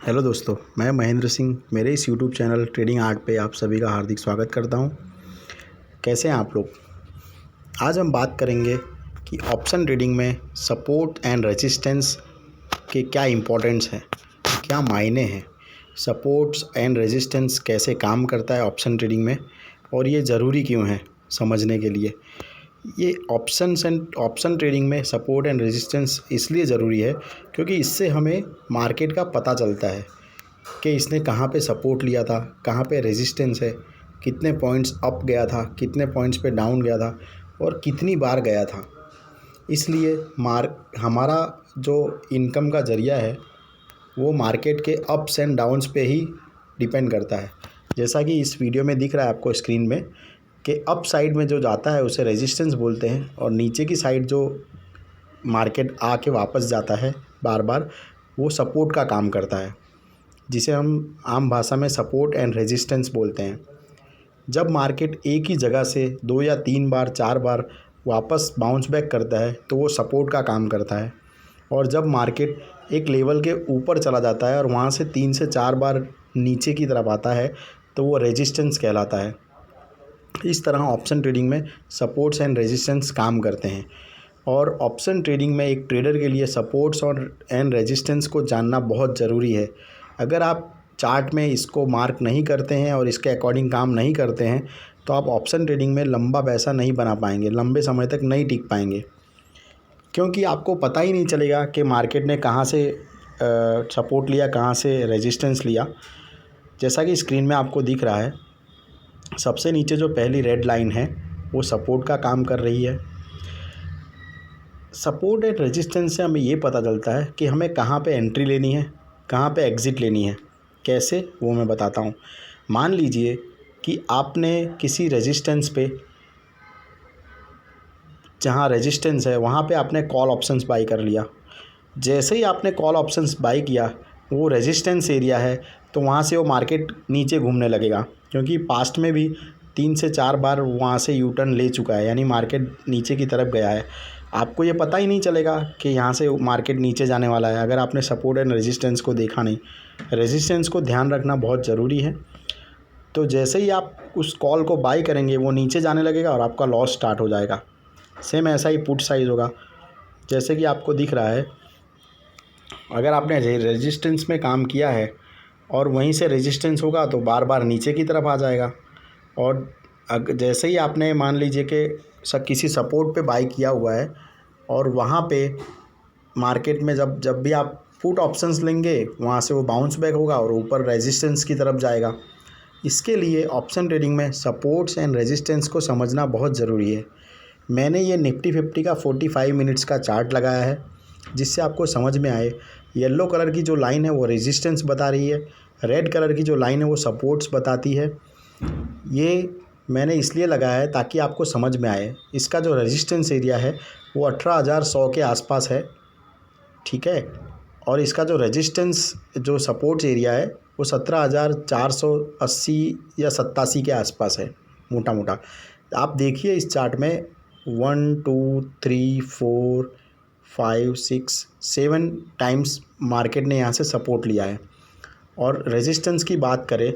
Hello दोस्तों, मैं महेंद्र सिंह। मेरे इस यूट्यूब चैनल ट्रेडिंग आर्ट पे आप सभी का हार्दिक स्वागत करता हूं। कैसे हैं आप लोग? आज हम बात करेंगे कि ऑप्शन ट्रेडिंग में सपोर्ट एंड रेजिस्टेंस के क्या इम्पोर्टेंस है, क्या मायने हैं, सपोर्ट्स एंड रेजिस्टेंस कैसे काम करता है ऑप्शन ट्रेडिंग में और ये ज़रूरी क्यों है समझने के लिए। ये ऑप्शन ट्रेडिंग में सपोर्ट एंड रेजिस्टेंस इसलिए ज़रूरी है क्योंकि इससे हमें मार्केट का पता चलता है कि इसने कहाँ पे सपोर्ट लिया था, कहाँ पे रेजिस्टेंस है, कितने पॉइंट्स अप गया था, कितने पॉइंट्स पे डाउन गया था और कितनी बार गया था। इसलिए हमारा जो इनकम का ज़रिया है वो मार्केट के अप्स एंड डाउन्स पे ही डिपेंड करता है। जैसा कि इस वीडियो में दिख रहा है आपको स्क्रीन में कि अप साइड में जो जाता है उसे रेजिस्टेंस बोलते हैं और नीचे की साइड जो मार्केट आके वापस जाता है बार बार, वो सपोर्ट का काम करता है, जिसे हम आम भाषा में सपोर्ट एंड रेजिस्टेंस बोलते हैं। जब मार्केट एक ही जगह से 2 या 3 बार 4 बार वापस बाउंस बैक करता है तो वो सपोर्ट का काम करता है, और जब मार्केट एक लेवल के ऊपर चला जाता है और वहाँ से 3 से 4 बार नीचे की तरफ आता है तो वो रेजिस्टेंस कहलाता है। इस तरह ऑप्शन ट्रेडिंग में सपोर्ट्स एंड रेजिस्टेंस काम करते हैं, और ऑप्शन ट्रेडिंग में एक ट्रेडर के लिए सपोर्ट्स और एंड रेजिस्टेंस को जानना बहुत ज़रूरी है। अगर आप चार्ट में इसको मार्क नहीं करते हैं और इसके अकॉर्डिंग काम नहीं करते हैं तो आप ऑप्शन ट्रेडिंग में लंबा पैसा नहीं बना पाएंगे, लंबे समय तक नहीं टिक पाएंगे, क्योंकि आपको पता ही नहीं चलेगा कि मार्केट ने कहाँ से सपोर्ट लिया, कहाँ से रेजिस्टेंस लिया। जैसा कि स्क्रीन में आपको दिख रहा है, सबसे नीचे जो पहली रेड लाइन है वो सपोर्ट का काम कर रही है। सपोर्ट एंड रेजिस्टेंस से हमें ये पता चलता है कि हमें कहाँ पे एंट्री लेनी है, कहाँ पे एग्ज़िट लेनी है। कैसे, वो मैं बताता हूँ। मान लीजिए कि आपने किसी रेजिस्टेंस पे, जहाँ रेजिस्टेंस है वहाँ पे आपने कॉल ऑप्शंस बाई कर लिया। जैसे ही आपने कॉल ऑप्शंस बाई किया, वो रेजिस्टेंस एरिया है तो वहाँ से वो मार्केट नीचे घूमने लगेगा, क्योंकि पास्ट में भी 3 से 4 बार वहाँ से यू टर्न ले चुका है, यानी मार्केट नीचे की तरफ गया है। आपको ये पता ही नहीं चलेगा कि यहाँ से मार्केट नीचे जाने वाला है अगर आपने सपोर्ट एंड रेजिस्टेंस को देखा नहीं। रेजिस्टेंस को ध्यान रखना बहुत ज़रूरी है। तो जैसे ही आप उस कॉल को बाई करेंगे वो नीचे जाने लगेगा और आपका लॉस स्टार्ट हो जाएगा। सेम ऐसा ही पुट साइज़ होगा। जैसे कि आपको दिख रहा है, अगर आपने रेजिस्टेंस में काम किया है और वहीं से रेजिस्टेंस होगा तो बार बार नीचे की तरफ आ जाएगा, और जैसे ही आपने मान लीजिए कि किसी सपोर्ट पे बाई किया हुआ है और वहाँ पे मार्केट में जब भी आप पुट ऑप्शंस लेंगे वहाँ से वो बाउंस बैक होगा और ऊपर रेजिस्टेंस की तरफ जाएगा। इसके लिए ऑप्शन ट्रेडिंग में सपोर्ट्स एंड रेजिस्टेंस को समझना बहुत ज़रूरी है। मैंने ये निफ्टी 50 का 45 मिनट्स का चार्ट लगाया है जिससे आपको समझ में आए। येलो कलर की जो लाइन है वो रेजिस्टेंस बता रही है, रेड कलर की जो लाइन है वो सपोर्ट्स बताती है। ये मैंने इसलिए लगाया है ताकि आपको समझ में आए। इसका जो रेजिस्टेंस एरिया है वो 18,100 के आसपास है, ठीक है, और इसका जो रेजिस्टेंस जो सपोर्ट्स एरिया है वो 17,480 या 87 के आसपास है, मोटा मोटा। आप देखिए इस चार्ट में 1 2 3 4 5 6 7 टाइम्स मार्केट ने यहाँ से सपोर्ट लिया है, और रेजिस्टेंस की बात करें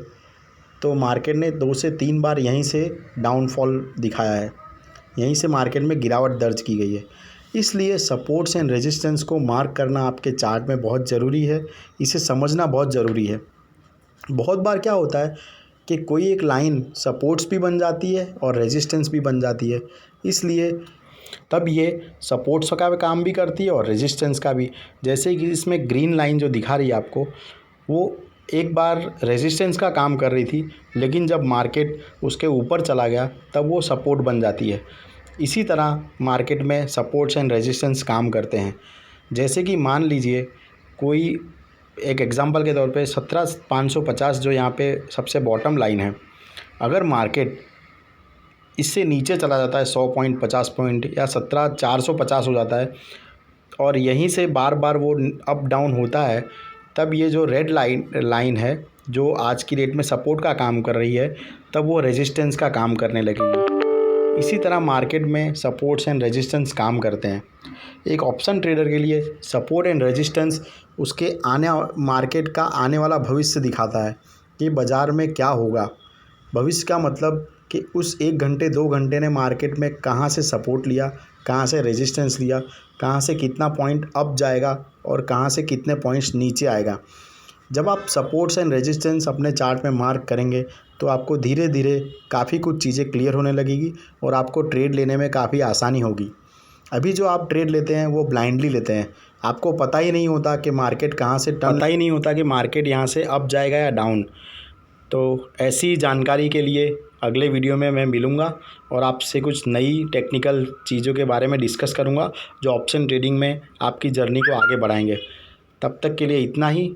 तो मार्केट ने 2 से 3 बार यहीं से डाउनफॉल दिखाया है, यहीं से मार्केट में गिरावट दर्ज की गई है। इसलिए सपोर्ट्स एंड रेजिस्टेंस को मार्क करना आपके चार्ट में बहुत ज़रूरी है, इसे समझना बहुत ज़रूरी है। बहुत बार क्या होता है कि कोई एक लाइन सपोर्ट्स भी बन जाती है और रेजिस्टेंस भी बन जाती है, इसलिए तब ये सपोर्ट्स का काम भी करती है और रेजिस्टेंस का भी। जैसे कि इसमें ग्रीन लाइन जो दिखा रही है आपको, वो एक बार रेजिस्टेंस का काम कर रही थी, लेकिन जब मार्केट उसके ऊपर चला गया तब वो सपोर्ट बन जाती है। इसी तरह मार्केट में सपोर्ट्स एंड रेजिस्टेंस काम करते हैं। जैसे कि मान लीजिए कोई एक एग्जांपल के तौर पे 17,550 जो यहाँ पे सबसे बॉटम लाइन है, अगर मार्केट इससे नीचे चला जाता है 100 पॉइंट 50 पॉइंट या 17,450 हो जाता है और यहीं से बार बार वो अप डाउन होता है, तब ये जो रेड लाइन है जो आज की डेट में सपोर्ट का काम कर रही है, तब वो रेजिस्टेंस का काम करने लगेगी। इसी तरह मार्केट में सपोर्ट्स एंड रेजिस्टेंस काम करते हैं। एक ऑप्शन ट्रेडर के लिए सपोर्ट एंड रेजिस्टेंस उसके मार्केट का आने वाला भविष्य दिखाता है कि बाज़ार में क्या होगा। भविष्य का मतलब कि उस 1 घंटे 2 घंटे ने मार्केट में कहाँ से सपोर्ट लिया, कहाँ से रेजिस्टेंस लिया, कहाँ से कितना पॉइंट अप जाएगा और कहाँ से कितने पॉइंट्स नीचे आएगा। जब आप सपोर्ट्स एंड रेजिस्टेंस अपने चार्ट में मार्क करेंगे तो आपको धीरे धीरे काफ़ी कुछ चीज़ें क्लियर होने लगेगी और आपको ट्रेड लेने में काफ़ी आसानी होगी। अभी जो आप ट्रेड लेते हैं वो ब्लाइंडली लेते हैं, आपको पता ही नहीं होता कि मार्केट कहाँ से पता ही नहीं होता कि मार्केट यहाँ से अप जाएगा या डाउन। तो ऐसी जानकारी के लिए अगले वीडियो में मैं मिलूँगा और आपसे कुछ नई टेक्निकल चीज़ों के बारे में डिस्कस करूँगा जो ऑप्शन ट्रेडिंग में आपकी जर्नी को आगे बढ़ाएंगे। तब तक के लिए इतना ही।